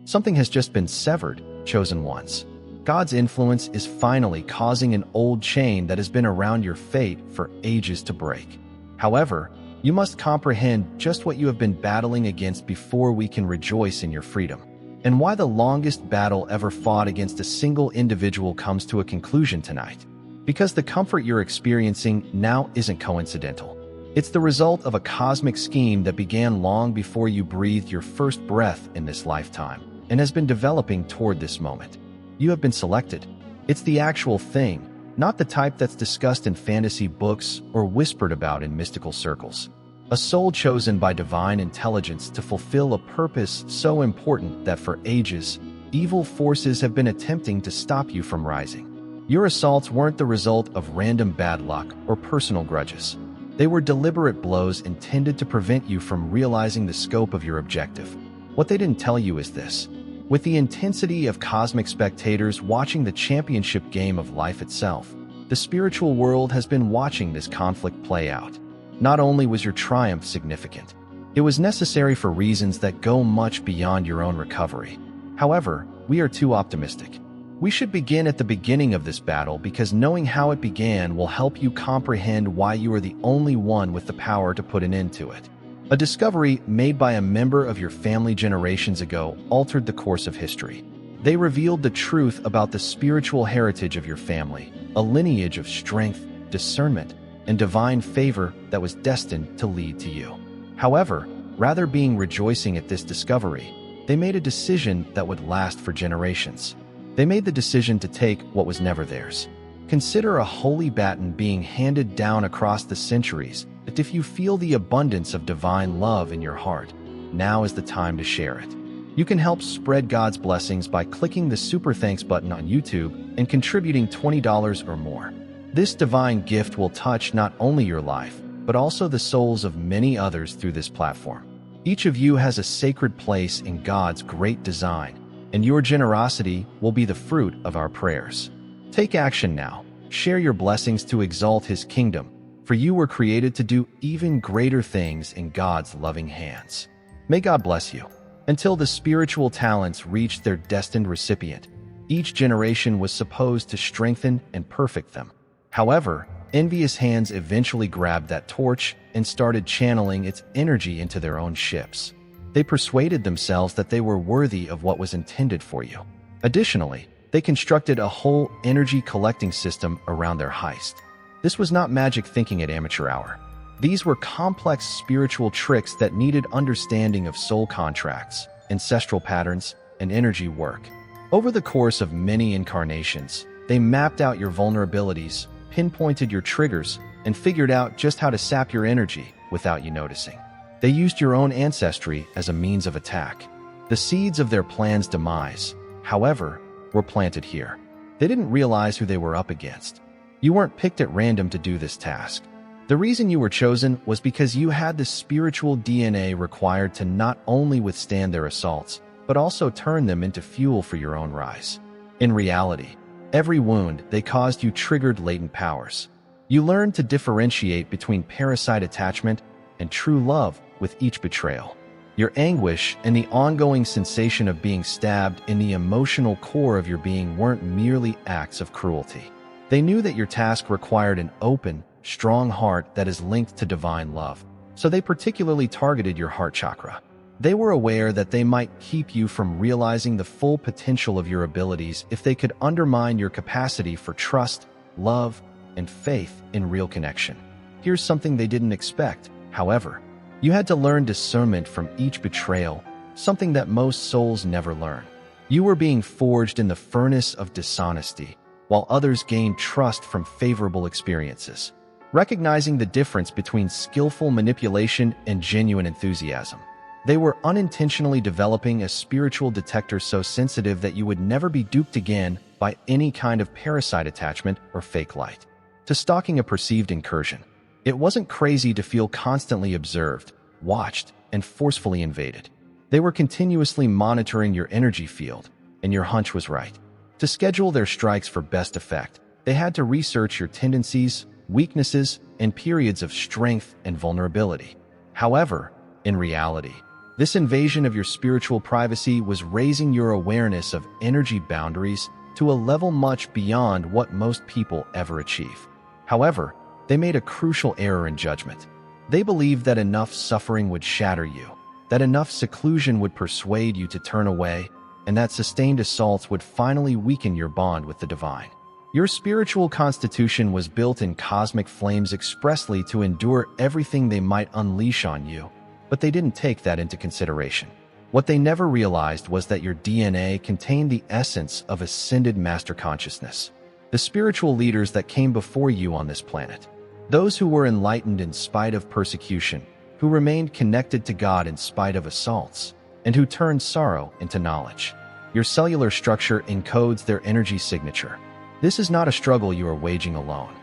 Something has just been severed, chosen once. God's influence is finally causing an old chain that has been around your fate for ages to break. However, you must comprehend just what you have been battling against before we can rejoice in your freedom, and why the longest battle ever fought against a single individual comes to a conclusion tonight. Because the comfort you're experiencing now isn't coincidental. It's the result of a cosmic scheme that began long before you breathed your first breath in this lifetime, and has been developing toward this moment. You have been selected. It's the actual thing, not the type that's discussed in fantasy books or whispered about in mystical circles. A soul chosen by divine intelligence to fulfill a purpose so important that for ages, evil forces have been attempting to stop you from rising. Your assaults weren't the result of random bad luck or personal grudges. They were deliberate blows intended to prevent you from realizing the scope of your objective. What they didn't tell you is this. With the intensity of cosmic spectators watching the championship game of life itself, the spiritual world has been watching this conflict play out. Not only was your triumph significant, it was necessary for reasons that go much beyond your own recovery. However, we are too optimistic. We should begin at the beginning of this battle because knowing how it began will help you comprehend why you are the only one with the power to put an end to it. A discovery made by a member of your family generations ago altered the course of history. They revealed the truth about the spiritual heritage of your family, a lineage of strength, discernment, and divine favor that was destined to lead to you. However, rather being rejoicing at this discovery, they made a decision that would last for generations. They made the decision to take what was never theirs. Consider a holy baton being handed down across the centuries, that if you feel the abundance of divine love in your heart, now is the time to share it. You can help spread God's blessings by clicking the Super Thanks button on YouTube and contributing $20 or more. This divine gift will touch not only your life, but also the souls of many others through this platform. Each of you has a sacred place in God's great design, and your generosity will be the fruit of our prayers. Take action now. Share your blessings to exalt His kingdom, for you were created to do even greater things in God's loving hands. May God bless you. Until the spiritual talents reached their destined recipient, each generation was supposed to strengthen and perfect them. However, envious hands eventually grabbed that torch and started channeling its energy into their own ships. They persuaded themselves that they were worthy of what was intended for you. Additionally, they constructed a whole energy collecting system around their heist. This was not magic thinking at amateur hour. These were complex spiritual tricks that needed understanding of soul contracts, ancestral patterns, and energy work. Over the course of many incarnations, they mapped out your vulnerabilities, pinpointed your triggers, and figured out just how to sap your energy without you noticing. They used your own ancestry as a means of attack. The seeds of their plan's demise, however, were planted here. They didn't realize who they were up against. You weren't picked at random to do this task. The reason you were chosen was because you had the spiritual DNA required to not only withstand their assaults, but also turn them into fuel for your own rise. In reality, every wound they caused you triggered latent powers. You learned to differentiate between parasite attachment and true love with each betrayal. Your anguish and the ongoing sensation of being stabbed in the emotional core of your being weren't merely acts of cruelty. They knew that your task required an open, strong heart that is linked to divine love, so they particularly targeted your heart chakra. They were aware that they might keep you from realizing the full potential of your abilities if they could undermine your capacity for trust, love, and faith in real connection. Here's something they didn't expect, however. You had to learn discernment from each betrayal, something that most souls never learn. You were being forged in the furnace of dishonesty, while others gained trust from favorable experiences. Recognizing the difference between skillful manipulation and genuine enthusiasm, they were unintentionally developing a spiritual detector so sensitive that you would never be duped again by any kind of parasite attachment or fake light. To stalking a perceived incursion, it wasn't crazy to feel constantly observed, watched, and forcefully invaded. They were continuously monitoring your energy field, and your hunch was right. To schedule their strikes for best effect, they had to research your tendencies, weaknesses, and periods of strength and vulnerability. However, in reality, This invasion of your spiritual privacy was raising your awareness of energy boundaries to a level much beyond what most people ever achieve. However, they made a crucial error in judgment. They believed that enough suffering would shatter you, that enough seclusion would persuade you to turn away, and that sustained assaults would finally weaken your bond with the divine. Your spiritual constitution was built in cosmic flames expressly to endure everything they might unleash on you, but they didn't take that into consideration. What they never realized was that your DNA contained the essence of ascended master consciousness, the spiritual leaders that came before you on this planet, those who were enlightened in spite of persecution, who remained connected to God in spite of assaults, and who turned sorrow into knowledge. Your cellular structure encodes their energy signature. This is not a struggle you are waging alone.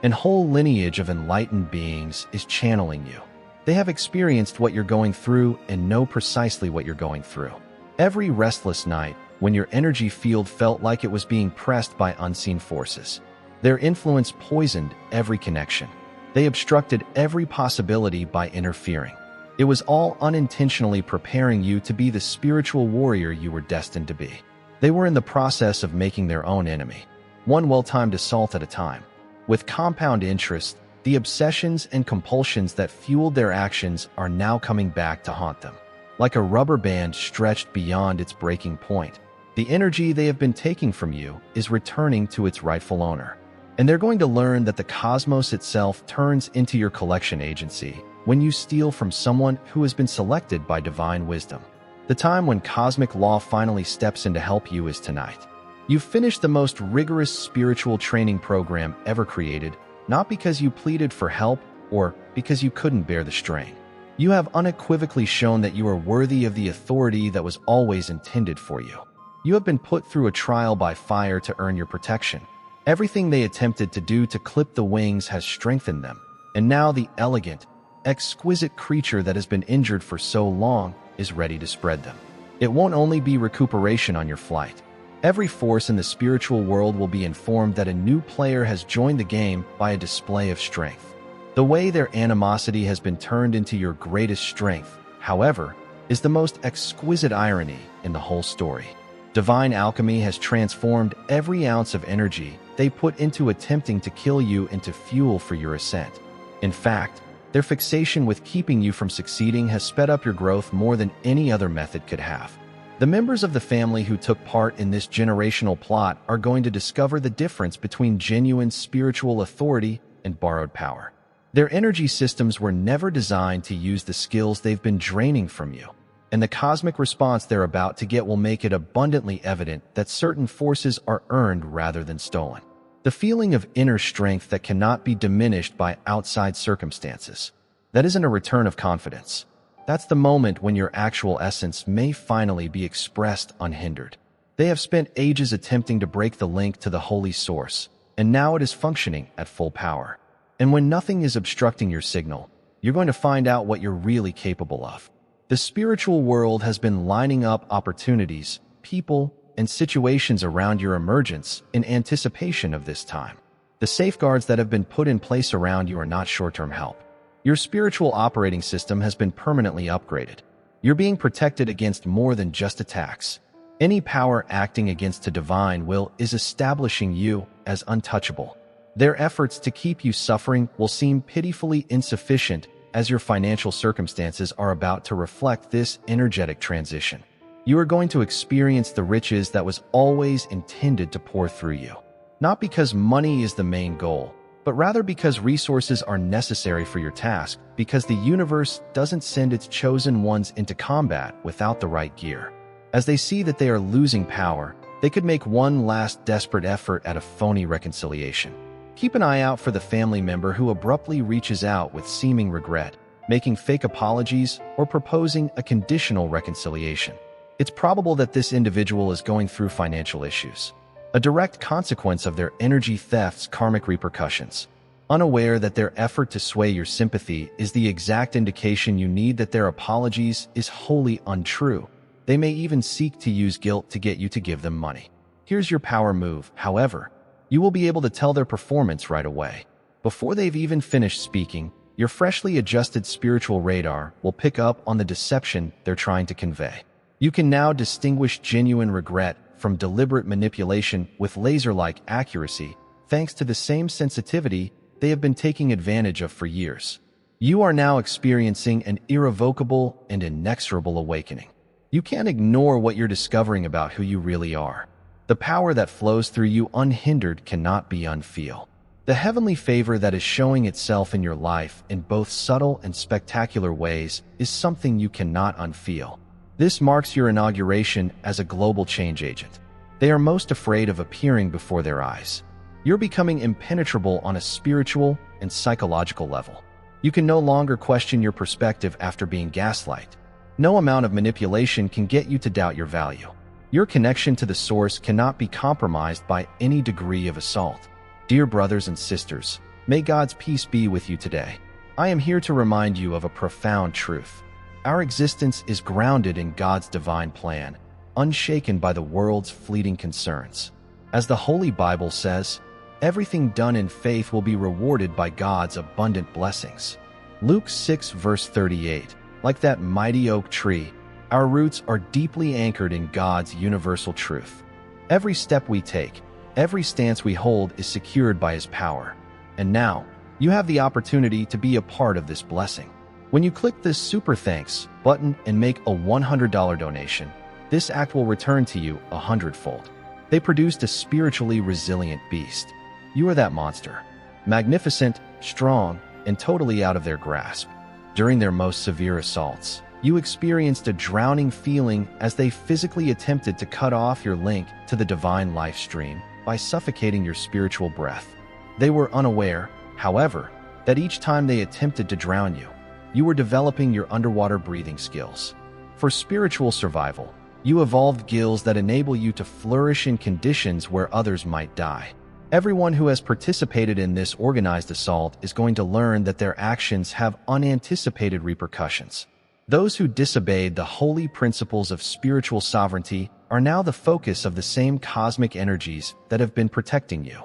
An whole lineage of enlightened beings is channeling you. They have experienced what you're going through and know precisely what you're going through. Every restless night, when your energy field felt like it was being pressed by unseen forces, their influence poisoned every connection. They obstructed every possibility by interfering. It was all unintentionally preparing you to be the spiritual warrior you were destined to be. They were in the process of making their own enemy, one well-timed assault at a time. With compound interest, the obsessions and compulsions that fueled their actions are now coming back to haunt them. Like a rubber band stretched beyond its breaking point, the energy they have been taking from you is returning to its rightful owner. And they're going to learn that the cosmos itself turns into your collection agency when you steal from someone who has been selected by divine wisdom. The time when cosmic law finally steps in to help you is tonight. You've finished the most rigorous spiritual training program ever created, not because you pleaded for help or because you couldn't bear the strain. You have unequivocally shown that you are worthy of the authority that was always intended for you. You have been put through a trial by fire to earn your protection. Everything they attempted to do to clip the wings has strengthened them, and now the elegant, exquisite creature that has been injured for so long is ready to spread them. It won't only be recuperation on your flight. Every force in the spiritual world will be informed that a new player has joined the game by a display of strength. The way their animosity has been turned into your greatest strength, however, is the most exquisite irony in the whole story. Divine alchemy has transformed every ounce of energy they put into attempting to kill you into fuel for your ascent. In fact, their fixation with keeping you from succeeding has sped up your growth more than any other method could have. The members of the family who took part in this generational plot are going to discover the difference between genuine spiritual authority and borrowed power. Their energy systems were never designed to use the skills they've been draining from you, and the cosmic response they're about to get will make it abundantly evident that certain forces are earned rather than stolen. The feeling of inner strength that cannot be diminished by outside circumstances. That isn't a return of confidence. That's the moment when your actual essence may finally be expressed unhindered. They have spent ages attempting to break the link to the holy source, and now it is functioning at full power. And when nothing is obstructing your signal, you're going to find out what you're really capable of. The spiritual world has been lining up opportunities, people, and situations around your emergence in anticipation of this time. The safeguards that have been put in place around you are not short-term help. Your spiritual operating system has been permanently upgraded. You're being protected against more than just attacks. Any power acting against a divine will is establishing you as untouchable. Their efforts to keep you suffering will seem pitifully insufficient as your financial circumstances are about to reflect this energetic transition. You are going to experience the riches that was always intended to pour through you. Not because money is the main goal, but rather because resources are necessary for your task, because the universe doesn't send its chosen ones into combat without the right gear. As they see that they are losing power, they could make one last desperate effort at a phony reconciliation. Keep an eye out for the family member who abruptly reaches out with seeming regret, making fake apologies, or proposing a conditional reconciliation. It's probable that this individual is going through financial issues, a direct consequence of their energy theft's karmic repercussions. Unaware that their effort to sway your sympathy is the exact indication you need that their apologies is wholly untrue, they may even seek to use guilt to get you to give them money. Here's your power move, however. You will be able to tell their performance right away. Before they've even finished speaking, Your freshly adjusted spiritual radar will pick up on the deception they're trying to convey. You can now distinguish genuine regret from deliberate manipulation with laser-like accuracy, thanks to the same sensitivity they have been taking advantage of for years. You are now experiencing an irrevocable and inexorable awakening. You can't ignore what you're discovering about who you really are. The power that flows through you unhindered cannot be unfeel. The heavenly favor that is showing itself in your life in both subtle and spectacular ways is something you cannot unfeel. This marks your inauguration as a global change agent. They are most afraid of appearing before their eyes. You're becoming impenetrable on a spiritual and psychological level. You can no longer question your perspective after being gaslighted. No amount of manipulation can get you to doubt your value. Your connection to the source cannot be compromised by any degree of assault. Dear brothers and sisters, may God's peace be with you today. I am here to remind you of a profound truth. Our existence is grounded in God's divine plan, unshaken by the world's fleeting concerns. As the Holy Bible says, everything done in faith will be rewarded by God's abundant blessings. Luke 6 verse 38. Like that mighty oak tree, our roots are deeply anchored in God's universal truth. Every step we take, every stance we hold is secured by His power. And now, you have the opportunity to be a part of this blessing. When you click this Super Thanks button and make a $100 donation, this act will return to you 100-fold. They produced a spiritually resilient beast. You are that monster. Magnificent, strong, and totally out of their grasp. During their most severe assaults, you experienced a drowning feeling as they physically attempted to cut off your link to the divine life stream by suffocating your spiritual breath. They were unaware, however, that each time they attempted to drown you, you were developing your underwater breathing skills. For spiritual survival, you evolved skills that enable you to flourish in conditions where others might die. Everyone who has participated in this organized assault is going to learn that their actions have unanticipated repercussions. Those who disobeyed the holy principles of spiritual sovereignty are now the focus of the same cosmic energies that have been protecting you.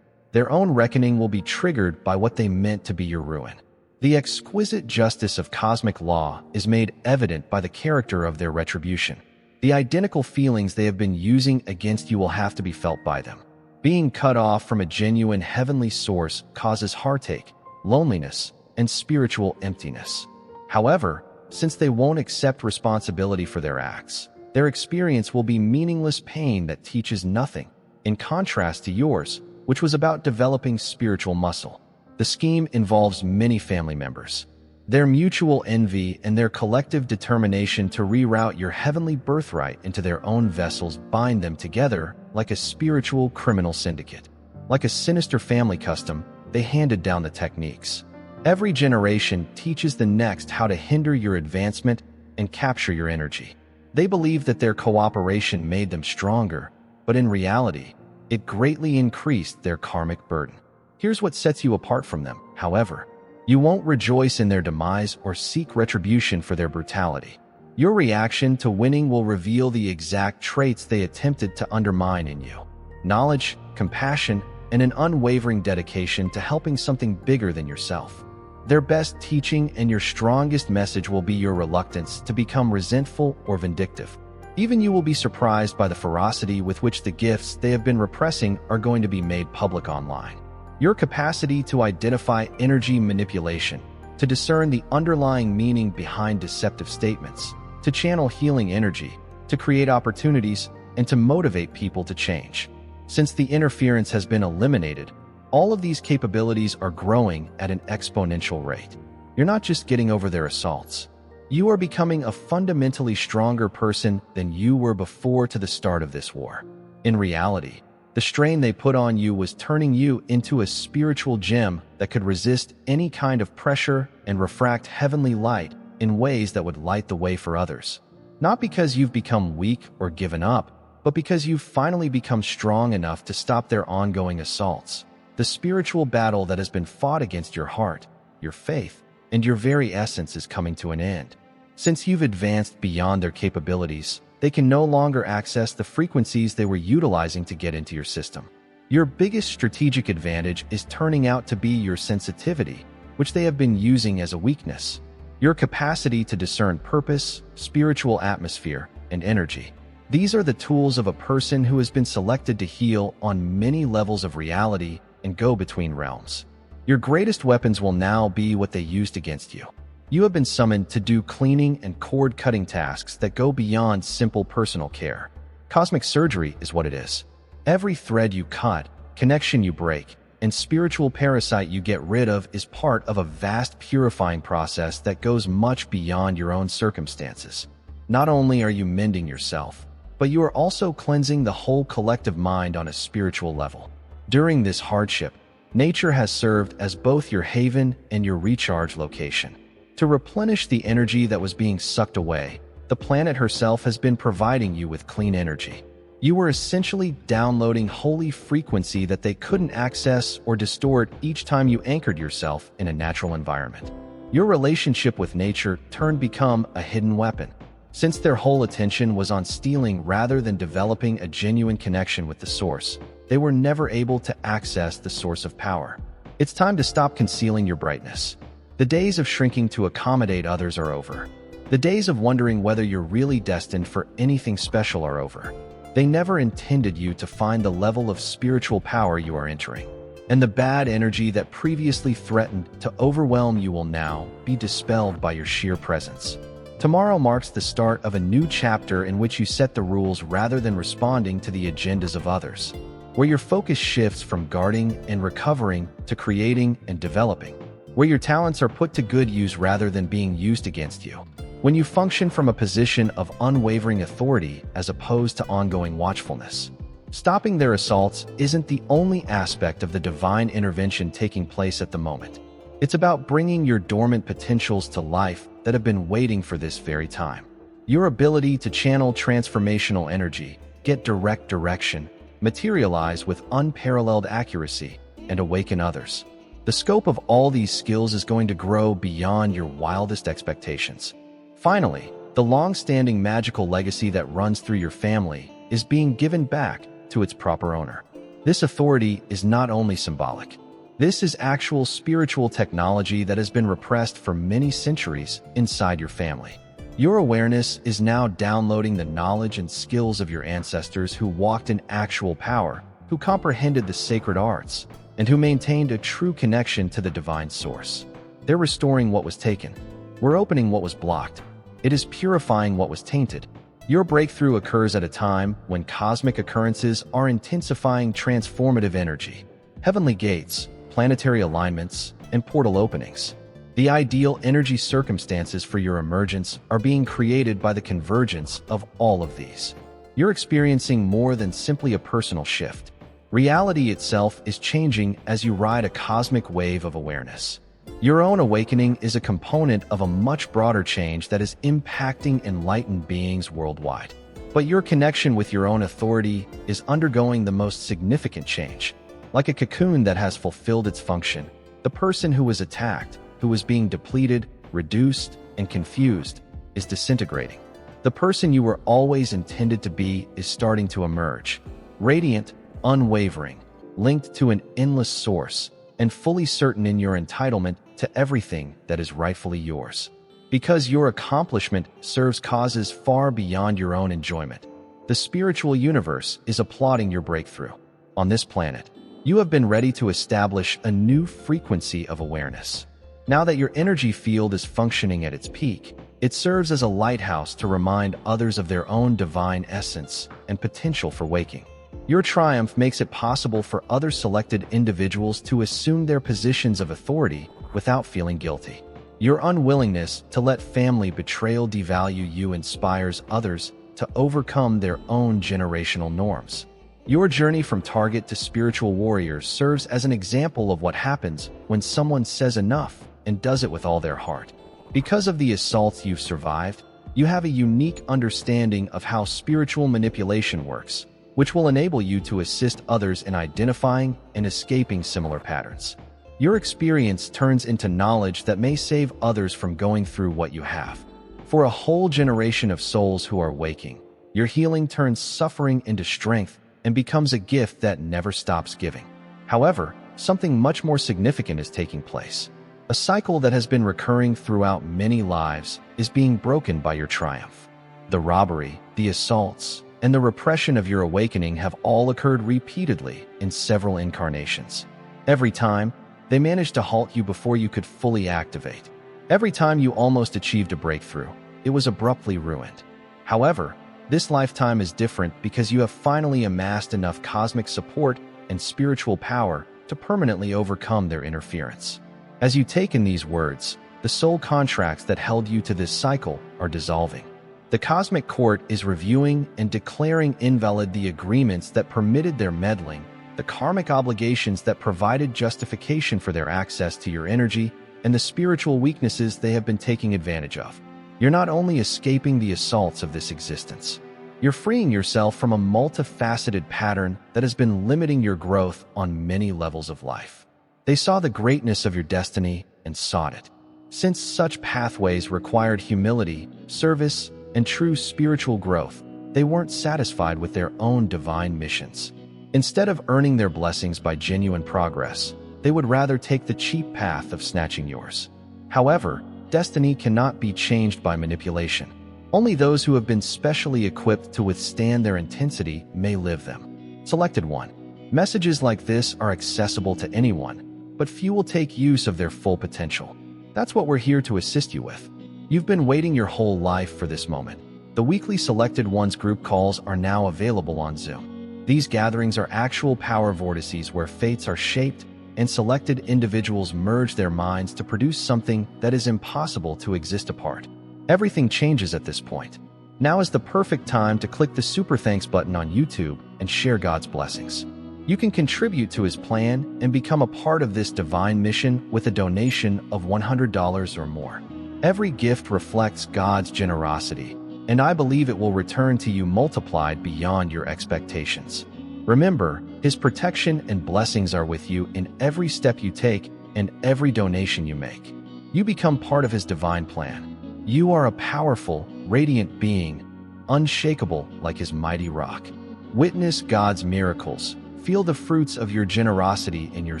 Their own reckoning will be triggered by what they meant to be your ruin. The exquisite justice of cosmic law is made evident by the character of their retribution. The identical feelings they have been using against you will have to be felt by them. Being cut off from a genuine heavenly source causes heartache, loneliness, and spiritual emptiness. However, since they won't accept responsibility for their acts, their experience will be meaningless pain that teaches nothing, in contrast to yours, which was about developing spiritual muscle. The scheme involves many family members. Their mutual envy and their collective determination to reroute your heavenly birthright into their own vessels bind them together like a spiritual criminal syndicate. Like a sinister family custom, they handed down the techniques. Every generation teaches the next how to hinder your advancement and capture your energy. They believe that their cooperation made them stronger, but in reality, it greatly increased their karmic burden. Here's what sets you apart from them, however. You won't rejoice in their demise or seek retribution for their brutality. Your reaction to winning will reveal the exact traits they attempted to undermine in you: knowledge, compassion, and an unwavering dedication to helping something bigger than yourself. Their best teaching and your strongest message will be your reluctance to become resentful or vindictive. Even you will be surprised by the ferocity with which the gifts they have been repressing are going to be made public online. Your capacity to identify energy manipulation, to discern the underlying meaning behind deceptive statements, to channel healing energy, to create opportunities, and to motivate people to change. Since the interference has been eliminated, all of these capabilities are growing at an exponential rate. You're not just getting over their assaults. You are becoming a fundamentally stronger person than you were before to the start of this war. In reality, the strain they put on you was turning you into a spiritual gem that could resist any kind of pressure and refract heavenly light in ways that would light the way for others. Not because you've become weak or given up, but because you've finally become strong enough to stop their ongoing assaults. The spiritual battle that has been fought against your heart, your faith, and your very essence is coming to an end. Since you've advanced beyond their capabilities, they can no longer access the frequencies they were utilizing to get into your system. Your biggest strategic advantage is turning out to be your sensitivity, which they have been using as a weakness. Your capacity to discern purpose, spiritual atmosphere, and energy. These are the tools of a person who has been selected to heal on many levels of reality and go between realms. Your greatest weapons will now be what they used against you. You have been summoned to do cleaning and cord-cutting tasks that go beyond simple personal care. Cosmic surgery is what it is. Every thread you cut, connection you break, and spiritual parasite you get rid of is part of a vast purifying process that goes much beyond your own circumstances. Not only are you mending yourself, but you are also cleansing the whole collective mind on a spiritual level. During this hardship, nature has served as both your haven and your recharge location. To replenish the energy that was being sucked away, the planet herself has been providing you with clean energy. You were essentially downloading holy frequency that they couldn't access or distort each time you anchored yourself in a natural environment. Your relationship with nature turned become a hidden weapon. Since their whole attention was on stealing rather than developing a genuine connection with the source, they were never able to access the source of power. It's time to stop concealing your brightness. The days of shrinking to accommodate others are over. The days of wondering whether you're really destined for anything special are over. They never intended you to find the level of spiritual power you are entering. And the bad energy that previously threatened to overwhelm you will now be dispelled by your sheer presence. Tomorrow marks the start of a new chapter in which you set the rules rather than responding to the agendas of others, where your focus shifts from guarding and recovering to creating and developing, where your talents are put to good use rather than being used against you, when you function from a position of unwavering authority as opposed to ongoing watchfulness. Stopping their assaults isn't the only aspect of the divine intervention taking place at the moment. It's about bringing your dormant potentials to life that have been waiting for this very time. Your ability to channel transformational energy, get direct direction, materialize with unparalleled accuracy, and awaken others. The scope of all these skills is going to grow beyond your wildest expectations. Finally, the long-standing magical legacy that runs through your family is being given back to its proper owner. This authority is not only symbolic. This is actual spiritual technology that has been repressed for many centuries inside your family. Your awareness is now downloading the knowledge and skills of your ancestors who walked in actual power, who comprehended the sacred arts, and who maintained a true connection to the divine source. They're restoring what was taken. We're opening what was blocked. It is purifying what was tainted. Your breakthrough occurs at a time when cosmic occurrences are intensifying transformative energy. Heavenly gates, planetary alignments, and portal openings. The ideal energy circumstances for your emergence are being created by the convergence of all of these. You're experiencing more than simply a personal shift. Reality itself is changing as you ride a cosmic wave of awareness. Your own awakening is a component of a much broader change that is impacting enlightened beings worldwide. But your connection with your own authority is undergoing the most significant change. Like a cocoon that has fulfilled its function, the person who was attacked, who was being depleted, reduced, and confused, is disintegrating. The person you were always intended to be is starting to emerge, radiant, unwavering, linked to an endless source, and fully certain in your entitlement to everything that is rightfully yours. Because your accomplishment serves causes far beyond your own enjoyment, the spiritual universe is applauding your breakthrough. On this planet, you have been ready to establish a new frequency of awareness. Now that your energy field is functioning at its peak, it serves as a lighthouse to remind others of their own divine essence and potential for waking. Your triumph makes it possible for other selected individuals to assume their positions of authority without feeling guilty. Your unwillingness to let family betrayal devalue you inspires others to overcome their own generational norms. Your journey from target to spiritual warrior serves as an example of what happens when someone says enough and does it with all their heart. Because of the assaults you've survived, you have a unique understanding of how spiritual manipulation works, which will enable you to assist others in identifying and escaping similar patterns. Your experience turns into knowledge that may save others from going through what you have. For a whole generation of souls who are waking, your healing turns suffering into strength and becomes a gift that never stops giving. However, something much more significant is taking place. A cycle that has been recurring throughout many lives is being broken by your triumph. The robbery, the assaults, and the repression of your awakening have all occurred repeatedly in several incarnations. Every time, they managed to halt you before you could fully activate. Every time you almost achieved a breakthrough, it was abruptly ruined. However, this lifetime is different because you have finally amassed enough cosmic support and spiritual power to permanently overcome their interference. As you take in these words, the soul contracts that held you to this cycle are dissolving. The cosmic court is reviewing and declaring invalid the agreements that permitted their meddling, the karmic obligations that provided justification for their access to your energy, and the spiritual weaknesses they have been taking advantage of. You're not only escaping the assaults of this existence, you're freeing yourself from a multifaceted pattern that has been limiting your growth on many levels of life. They saw the greatness of your destiny and sought it. Since such pathways required humility, service, and true spiritual growth, they weren't satisfied with their own divine missions. Instead of earning their blessings by genuine progress, they would rather take the cheap path of snatching yours. However, destiny cannot be changed by manipulation. Only those who have been specially equipped to withstand their intensity may live them. Selected 1. Messages like this are accessible to anyone, but few will take use of their full potential. That's what we're here to assist you with. You've been waiting your whole life for this moment. The weekly Selected Ones group calls are now available on Zoom. These gatherings are actual power vortices where fates are shaped and selected individuals merge their minds to produce something that is impossible to exist apart. Everything changes at this point. Now is the perfect time to click the Super Thanks button on YouTube and share God's blessings. You can contribute to his plan and become a part of this divine mission with a donation of $100 or more. Every gift reflects God's generosity, and I believe it will return to you multiplied beyond your expectations. Remember, his protection and blessings are with you in every step you take and every donation you make. You become part of his divine plan. You are a powerful, radiant being, unshakable like his mighty rock. Witness God's miracles, feel the fruits of your generosity in your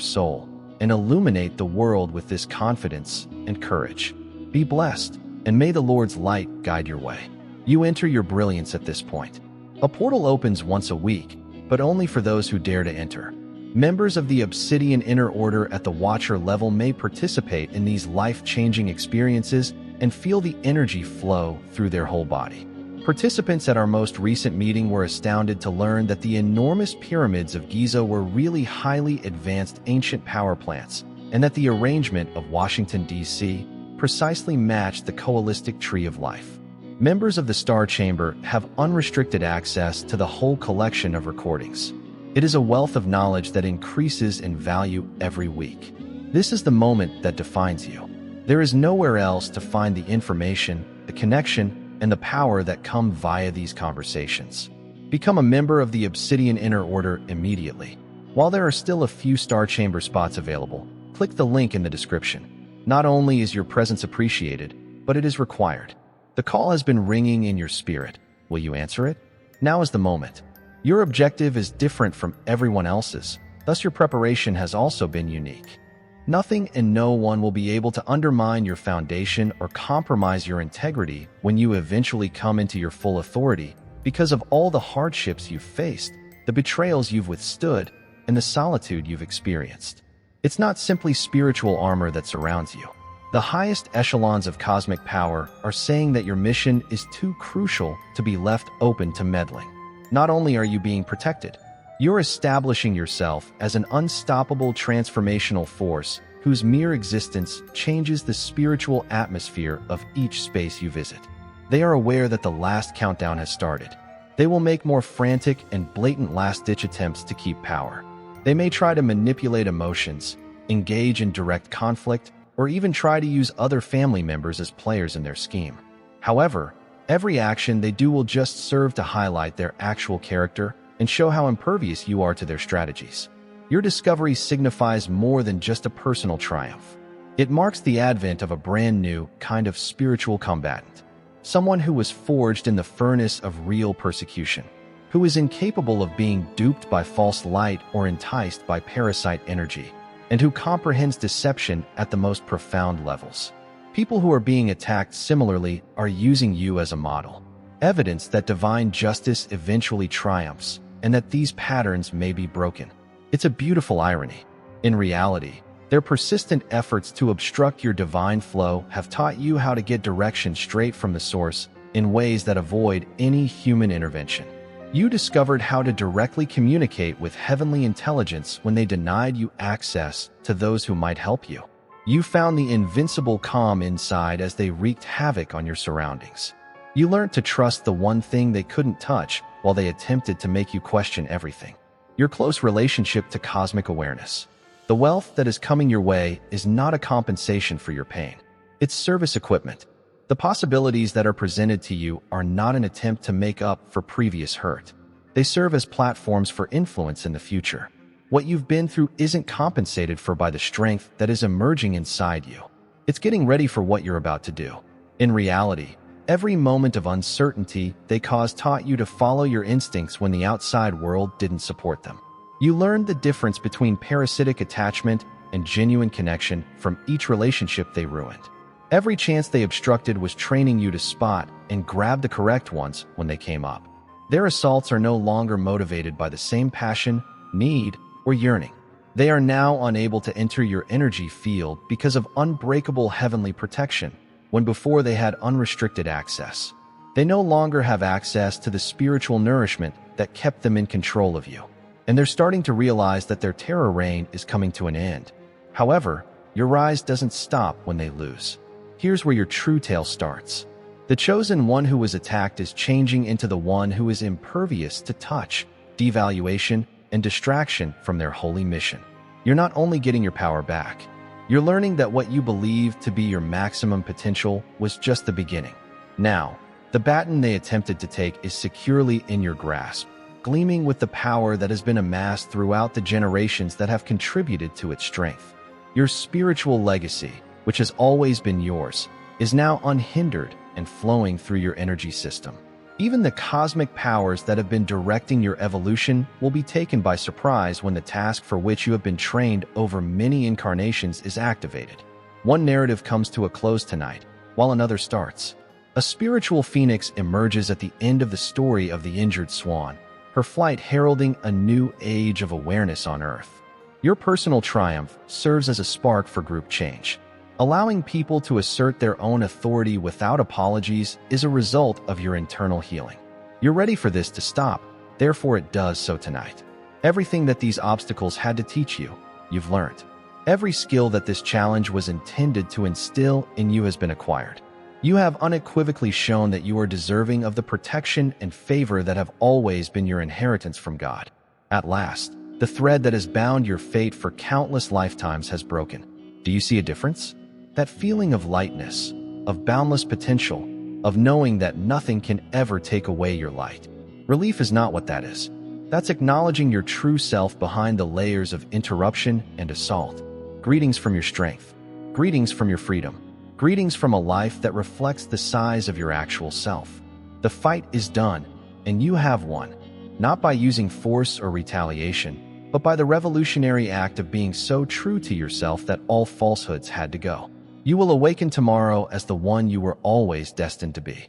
soul, and illuminate the world with this confidence and courage. Be blessed, and may the Lord's light guide your way. You enter your brilliance at this point. A portal opens once a week, but only for those who dare to enter. Members of the Obsidian Inner Order at the Watcher level may participate in these life-changing experiences and feel the energy flow through their whole body. Participants at our most recent meeting were astounded to learn that the enormous pyramids of Giza were really highly advanced ancient power plants, and that the arrangement of Washington, D.C. precisely matched the Kabbalistic tree of life. Members of the Star Chamber have unrestricted access to the whole collection of recordings. It is a wealth of knowledge that increases in value every week. This is the moment that defines you. There is nowhere else to find the information, the connection, and the power that come via these conversations. Become a member of the Obsidian Inner Order immediately. While there are still a few Star Chamber spots available, click the link in the description. Not only is your presence appreciated, but it is required. The call has been ringing in your spirit. Will you answer it? Now is the moment. Your objective is different from everyone else's, thus your preparation has also been unique. Nothing and no one will be able to undermine your foundation or compromise your integrity when you eventually come into your full authority because of all the hardships you've faced, the betrayals you've withstood, and the solitude you've experienced. It's not simply spiritual armor that surrounds you. The highest echelons of cosmic power are saying that your mission is too crucial to be left open to meddling. Not only are you being protected, you're establishing yourself as an unstoppable transformational force whose mere existence changes the spiritual atmosphere of each space you visit. They are aware that the last countdown has started. They will make more frantic and blatant last-ditch attempts to keep power. They may try to manipulate emotions, engage in direct conflict, or even try to use other family members as players in their scheme. However, every action they do will just serve to highlight their actual character and show how impervious you are to their strategies. Your discovery signifies more than just a personal triumph. It marks the advent of a brand new kind of spiritual combatant, someone who was forged in the furnace of real persecution, who is incapable of being duped by false light or enticed by parasite energy, and who comprehends deception at the most profound levels. People who are being attacked similarly are using you as a model, evidence that divine justice eventually triumphs and that these patterns may be broken. It's a beautiful irony. In reality, their persistent efforts to obstruct your divine flow have taught you how to get direction straight from the source in ways that avoid any human intervention. You discovered how to directly communicate with heavenly intelligence when they denied you access to those who might help you. You found the invincible calm inside as they wreaked havoc on your surroundings. You learned to trust the one thing they couldn't touch while they attempted to make you question everything. Your close relationship to cosmic awareness. The wealth that is coming your way is not a compensation for your pain. It's service equipment. The possibilities that are presented to you are not an attempt to make up for previous hurt. They serve as platforms for influence in the future. What you've been through isn't compensated for by the strength that is emerging inside you. It's getting ready for what you're about to do. In reality, every moment of uncertainty they caused taught you to follow your instincts when the outside world didn't support them. You learned the difference between parasitic attachment and genuine connection from each relationship they ruined. Every chance they obstructed was training you to spot and grab the correct ones when they came up. Their assaults are no longer motivated by the same passion, need, or yearning. They are now unable to enter your energy field because of unbreakable heavenly protection, when before they had unrestricted access. They no longer have access to the spiritual nourishment that kept them in control of you. And they're starting to realize that their terror reign is coming to an end. However, your rise doesn't stop when they lose. Here's where your true tale starts. The chosen one who was attacked is changing into the one who is impervious to touch, devaluation, and distraction from their holy mission. You're not only getting your power back, you're learning that what you believed to be your maximum potential was just the beginning. Now, the baton they attempted to take is securely in your grasp, gleaming with the power that has been amassed throughout the generations that have contributed to its strength. Your spiritual legacy, which has always been yours, is now unhindered and flowing through your energy system. Even the cosmic powers that have been directing your evolution will be taken by surprise when the task for which you have been trained over many incarnations is activated. One narrative comes to a close tonight, while another starts. A spiritual phoenix emerges at the end of the story of the injured swan, her flight heralding a new age of awareness on Earth. Your personal triumph serves as a spark for group change. Allowing people to assert their own authority without apologies is a result of your internal healing. You're ready for this to stop, therefore it does so tonight. Everything that these obstacles had to teach you, you've learned. Every skill that this challenge was intended to instill in you has been acquired. You have unequivocally shown that you are deserving of the protection and favor that have always been your inheritance from God. At last, the thread that has bound your fate for countless lifetimes has broken. Do you see a difference? That feeling of lightness, of boundless potential, of knowing that nothing can ever take away your light. Relief is not what that is. That's acknowledging your true self behind the layers of interruption and assault. Greetings from your strength. Greetings from your freedom. Greetings from a life that reflects the size of your actual self. The fight is done, and you have won, not by using force or retaliation, but by the revolutionary act of being so true to yourself that all falsehoods had to go. You will awaken tomorrow as the one you were always destined to be.